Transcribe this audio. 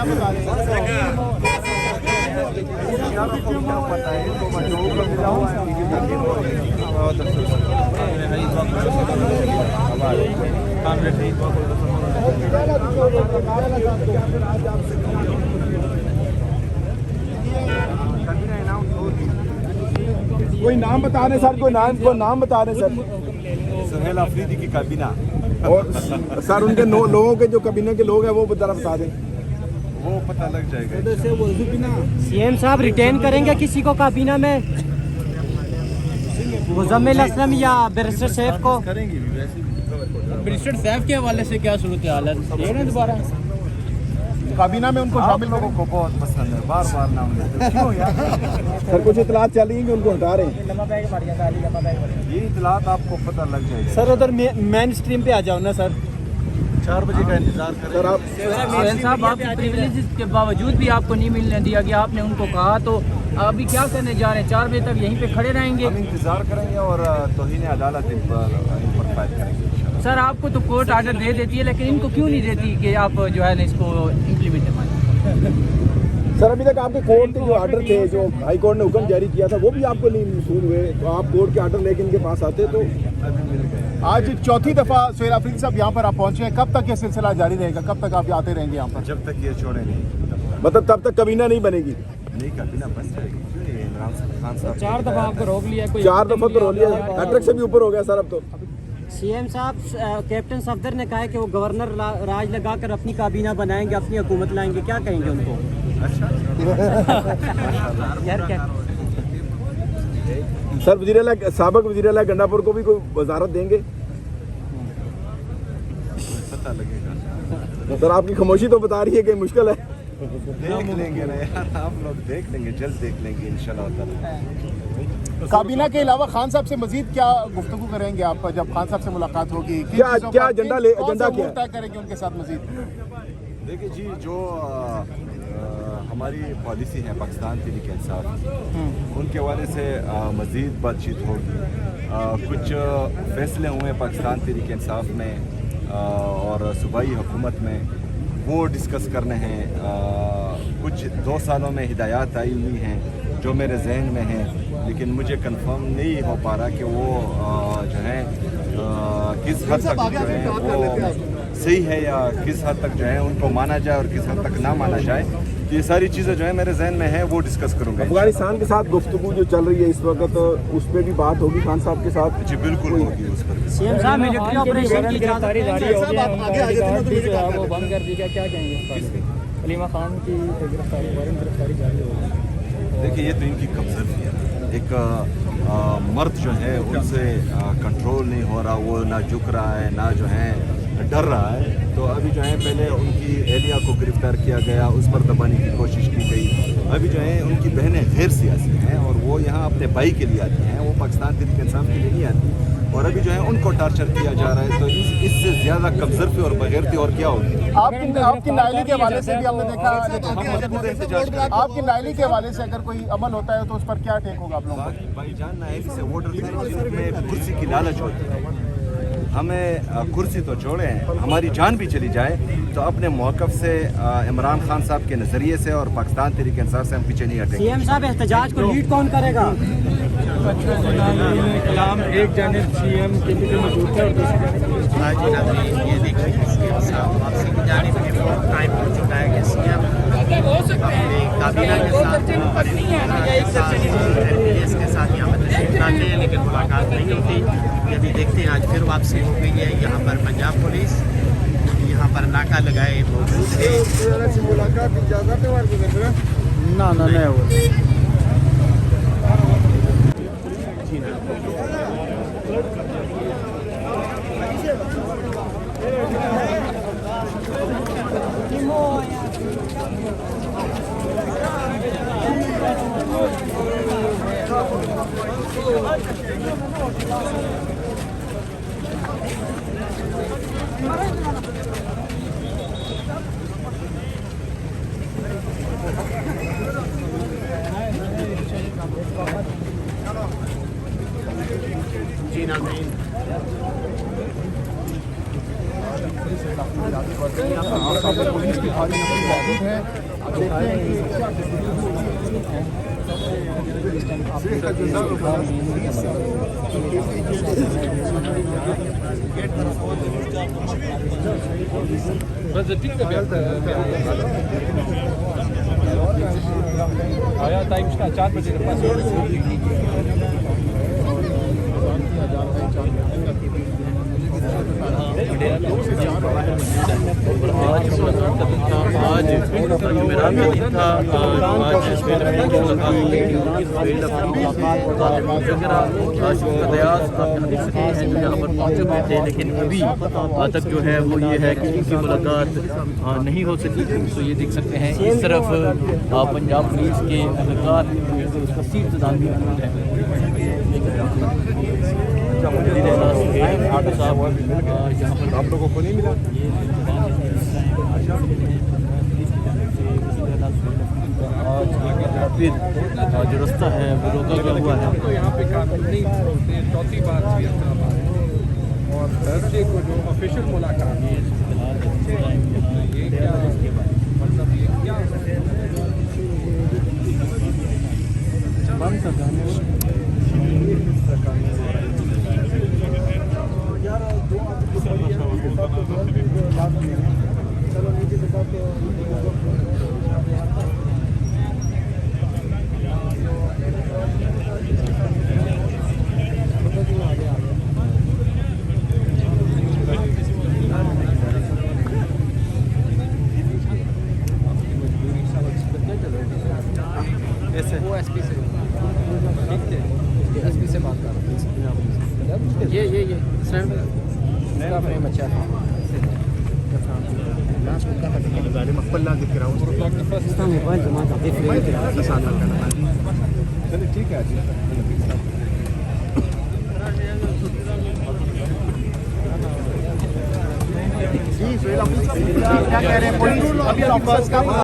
कोई नाम बता रहे सर, कोई नाम बता रहे सर। सुहेल अफरीदी की काबीना और सर उनके लोगों के जो कबीने के लोग हैं वो जरा बता दें। वो पता लग जाएगा। सीएम साहब रिटेन करेंगे किसी को काबीना में, मुजम्मिल असलम या बैरिस्टर सैफ को? करेंगे भी वैसे। बैरिस्टर सैफ के हवाले से क्या सूरत हाल है दोबारा काबीना में उनको शामिल लोगों को बहुत पसंद है, बार बार नाम लेते हैं। क्यों यार? सर कुछ इतलात चल रही है कि उनको हटा रहे हैं। ये इतलात आपको पता लग जाएगा। सर उधर मेन स्ट्रीम पे आ जाओ ना सर। 4 बजे का इंतजार करें। सर आप सोहेल साहब, आपके प्रिविलेजेस के बावजूद भी आपको नहीं मिलने दिया गया, आपने उनको कहा, तो अभी क्या करने जा रहे हैं? 4 बजे तक यहीं पे खड़े रहेंगे? हम इंतजार करेंगे और तौहीन अदालत इन पर फाइल करेंगे। सर आपको तो कोर्ट आर्डर दे देती है, लेकिन इनको क्यों नहीं देती कि आप जो है ना इसको इम्प्लीमेंट करवाएं? सर अभी तक आपके कोर्ट के जो आर्डर थे, जो हाई कोर्ट ने हुक्म जारी किया था, वो भी आपको नहीं मंजूर हुए, तो आप कोर्ट के आर्डर लेके इनके पास आते तो। आज चौथी दफा सुहेल अफरीदी साहब यहाँ पर आप पहुँचे हैं, कब तक ये सिलसिला जारी रहेगा? कब तक आप आते रहेंगे यहाँ पर? जब तक ये छोड़े नहीं, मतलब तब तक कबीना नहीं बनेगी? नहीं काबीना बन जाएगी। इमरान खान साहब 4 दफा आपको रोक लिया, कोई 4 दफा तो रो लिया, हैट्रिक से भी ऊपर हो गया सर अब तो। सीएम साहब कैप्टन सफदर ने कहा है कि वो गवर्नर राज लगाकर अपनी काबीना बनाएंगे, अपनी हुकूमत लाएंगे, क्या कहेंगे उनको? अच्छा यार क्या सर साबिक वज़ीर-ए-आला गंडापुर को भी कोई वजारत देंगे? पता लगेगा। सर आपकी खामोशी तो बता रही है कि मुश्किल है। देख लेंगे ना यार, आप लोग देख लेंगे, जल्द देख लेंगे इंशाल्लाह ताला। काबीना के अलावा खान साहब से मजीद क्या गुफ्तगू करेंगे आप जब खान साहब से मुलाकात होगी? क्या एजेंडा क्या तय करेंगे उनके साथ मजीद? देखिए जी, जो हमारी पॉलिसी है पाकिस्तान तहरीक इंसाफ, उनके हवाले से मज़ीद बातचीत होगी। कुछ फैसले हुए पाकिस्तान तहरीक इंसाफ में और सूबाई हुकूमत में, वो डिस्कस करने हैं। कुछ 2 सालों में हिदायत आई हुई हैं जो मेरे जहन में हैं, लेकिन मुझे कंफर्म नहीं हो पा रहा कि वो जो है किस हद तक जो है वो सही है या किस हद तक जो है उनको माना जाए और किस हद तक ना माना जाए। ये सारी चीज़ें जो है मेरे जहन में है, वो डिस्कस करूँगा। अफगानिस्तान के साथ गुफ्तगू जो चल रही है इस वक्त, उस पर भी बात होगी खान साहब के साथ? जी बिल्कुल होगी उस पर भी। सीएम साहब मिलिट्री ऑपरेशन की गिरफ्तारी जारी हो गई है, वो बंद कर दी, क्या कहेंगे? अलीमा खान की गिरफ्तारी जारी हो गई। देखिए, ये तो इनकी कमजोरी है। एक मर्द जो है उनसे कंट्रोल नहीं हो रहा, वो ना झुक रहा है ना जो है डर रहा है। तो अभी जो है पहले उनकी एहलिया को गिरफ्तार किया गया, उस पर दबाने की कोशिश की गई। अभी जो है उनकी बहनें गैर सियासी हैं और वो यहाँ अपने भाई के लिए आती हैं, वो पाकिस्तान तहरीक इंसाफ के लिए नहीं आती। और अभी जो है उनको टार्चर किया जा रहा है, तो इससे ज़्यादा कमजोरी और बगैरती और क्या होगी? आपकी नायली के हवाले से भी हमने देखा, आपकी नायली के हवाले से अगर कोई अमल होता है तो उस पर क्या टेक होगा आप लोगों का? भाईजान, नायली से वोटर में कुर्सी की लालच होती है। हमें कुर्सी तो छोड़े, हमारी जान भी चली जाए तो अपने मौक़िफ़ से, इमरान खान साहब के नज़रिए से और पाकिस्तान तहरीक इंसाफ से हम पीछे नहीं हटेंगे। सीएम साहब एहतजाज को लीड कौन करेगा? कलाम एक जानिब सीएम के लिए मौजूद है और दूसरी ये देखिए सीएम साहब आपसे की जानिब में बहुत टाइम हो चुका है कि सीएम अपने काबीना के साथ एमपीएस के साथ यहाँ पर तशरीफ लाते हैं, लेकिन मुलाकात नहीं होती। यदि देखते हैं आज फिर वापसी हो गई है। यहाँ पर पंजाब पुलिस यहाँ पर नाका लगाए मौजूद है। मुलाकात की इजाज़त है? ना नहीं हो जी नाज़रीन, पुलिस की भारी हैं। अब देखते हैं Ja, टाइम का 4 बजे के पास आज जुमेरात का दिन था। आज यहाँ पर पहुँचे हुए थे, लेकिन अभी तक जो है वो ये है कि इनकी मुलाकात नहीं हो सकी। तो ये देख सकते हैं इस तरफ पंजाब पुलिस के एहलकार कसीर इंतजाम भी मौजूद है। आप लोगों को नहीं मिला। फिर जो रास्ता है वो रोका गया हुआ है। तो यहाँ पे कानूनी चौथी बार और थर्सडे को जो ऑफिशियल मुलाकात है ये क्या मतलब ये क्या ये मेरा फ्रेम अच्छा था। मोबाइल जमा चलिए ठीक है जी। क्या कह रहे हैं पुलिस?